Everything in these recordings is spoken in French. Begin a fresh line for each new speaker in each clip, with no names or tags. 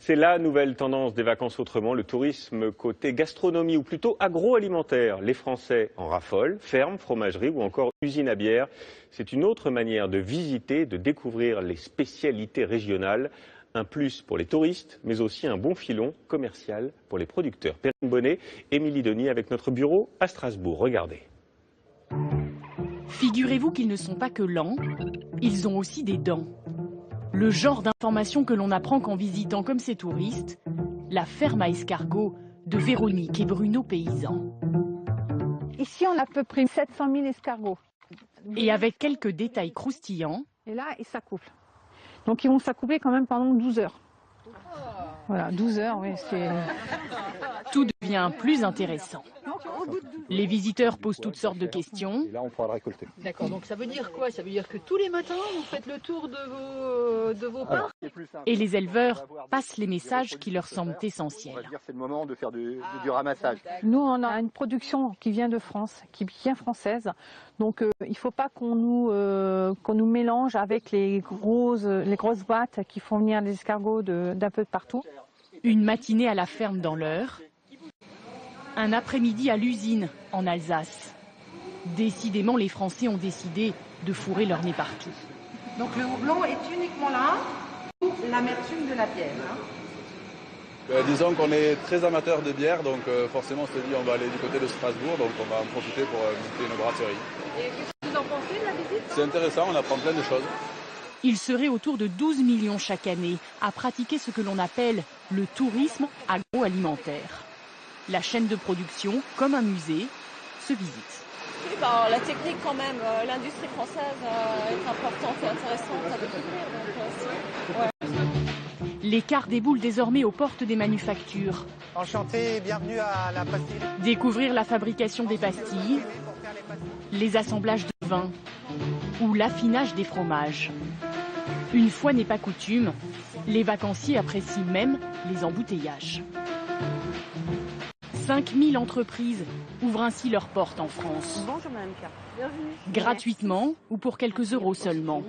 C'est la nouvelle tendance des vacances autrement, le tourisme côté gastronomie ou plutôt agroalimentaire. Les Français en raffolent, fermes, fromageries ou encore usines à bière. C'est une autre manière de visiter, de découvrir les spécialités régionales. Un plus pour les touristes, mais aussi un bon filon commercial pour les producteurs. Perrine Bonnet, Émilie Denis avec notre bureau à Strasbourg. Regardez.
Figurez-vous qu'ils ne sont pas que lents, ils ont aussi des dents. Le genre d'information que l'on apprend qu'en visitant comme ces touristes, la ferme à escargots de Véronique et Bruno Paysans.
Ici, on a à peu près 700 000 escargots.
Et avec quelques détails croustillants.
Et là, ils s'accouplent. Donc, ils vont s'accoupler quand même pendant 12 heures. Voilà, 12 heures, oui, c'est...
Tout devient plus intéressant. Les visiteurs posent toutes sortes de questions.
Et là, on pourra le récolter.
D'accord, donc ça veut dire quoi? Ça veut dire que tous les matins, vous faites le tour de vos parcs?
Et les éleveurs passent les messages qui leur semblent essentiels.
C'est le moment de faire du ramassage.
Nous, on a une production qui vient de France, qui est bien française. Donc, il ne faut pas qu'on nous mélange avec les grosses boîtes qui font venir les escargots d'un peu de partout.
Une matinée à la ferme dans l'Eure. Un après-midi à l'usine en Alsace. Décidément, les Français ont décidé de fourrer leur nez partout.
Donc le houblon est uniquement là pour l'amertume de la bière.
Disons qu'on est très amateurs de bière, donc forcément on se dit on va aller du côté de Strasbourg, donc on va en profiter pour visiter une brasserie.
Et qu'est-ce que vous en pensez de la visite?
C'est intéressant, on apprend plein de choses.
Il serait autour de 12 millions chaque année à pratiquer ce que l'on appelle le tourisme agroalimentaire. La chaîne de production, comme un musée, se visite.
Oui, la technique quand même, l'industrie française est importante et intéressante à découvrir. Donc,
L'écart déboule désormais aux portes des manufactures.
Enchanté, bienvenue à la pastille.
Découvrir la fabrication des pastilles, les assemblages de vins ou l'affinage des fromages. Une fois n'est pas coutume, les vacanciers apprécient même les embouteillages. 5000 entreprises ouvrent ainsi leurs portes en France.
bonjour Madame K. Bienvenue.
Gratuitement ou pour quelques euros seulement.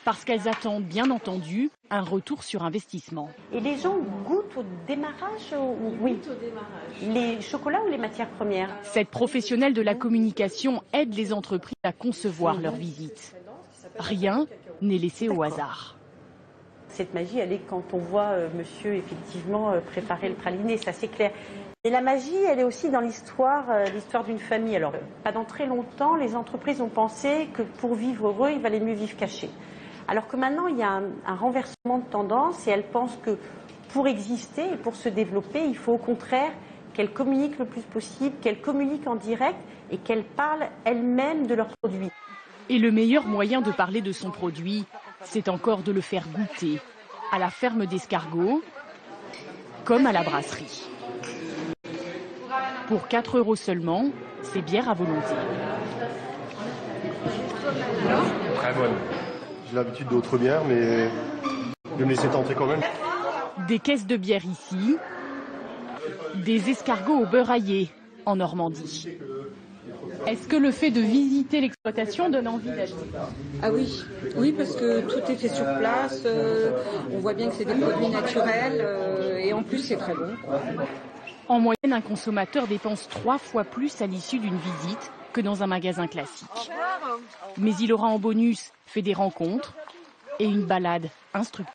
Parce qu'elles attendent, bien entendu, un retour sur investissement.
Et les gens goûtent au démarrage Oui, au démarrage. Les chocolats ou les matières premières?
Cette professionnelle de la communication aide les entreprises à concevoir leur visite. Rien n'est laissé au hasard.
Cette magie, elle est quand on voit monsieur effectivement préparer le praliné, ça c'est clair. Et la magie, elle est aussi dans l'histoire d'une famille. Alors, pendant très longtemps, les entreprises ont pensé que pour vivre heureux, il valait mieux vivre caché. Alors que maintenant, il y a un renversement de tendance et elles pensent que pour exister et pour se développer, il faut au contraire qu'elles communiquent le plus possible, qu'elles communiquent en direct et qu'elles parlent elles-mêmes de leurs produits.
Et le meilleur moyen de parler de son produit, c'est encore de le faire goûter à la ferme d'escargots comme à la brasserie. Pour 4 euros seulement, c'est bière à volonté.
Très bonne. J'ai l'habitude d'autres bières, mais de me laisser tenter quand même.
Des caisses de bière ici, des escargots au beurre aillé en Normandie. Est-ce que le fait de visiter l'exploitation donne envie d'acheter?
Ah oui, oui, parce que tout est fait sur place, on voit bien que c'est des produits naturels et en plus c'est très bon.
En moyenne, un consommateur dépense 3 fois plus à l'issue d'une visite que dans un magasin classique. Mais il aura en bonus fait des rencontres et une balade instructive.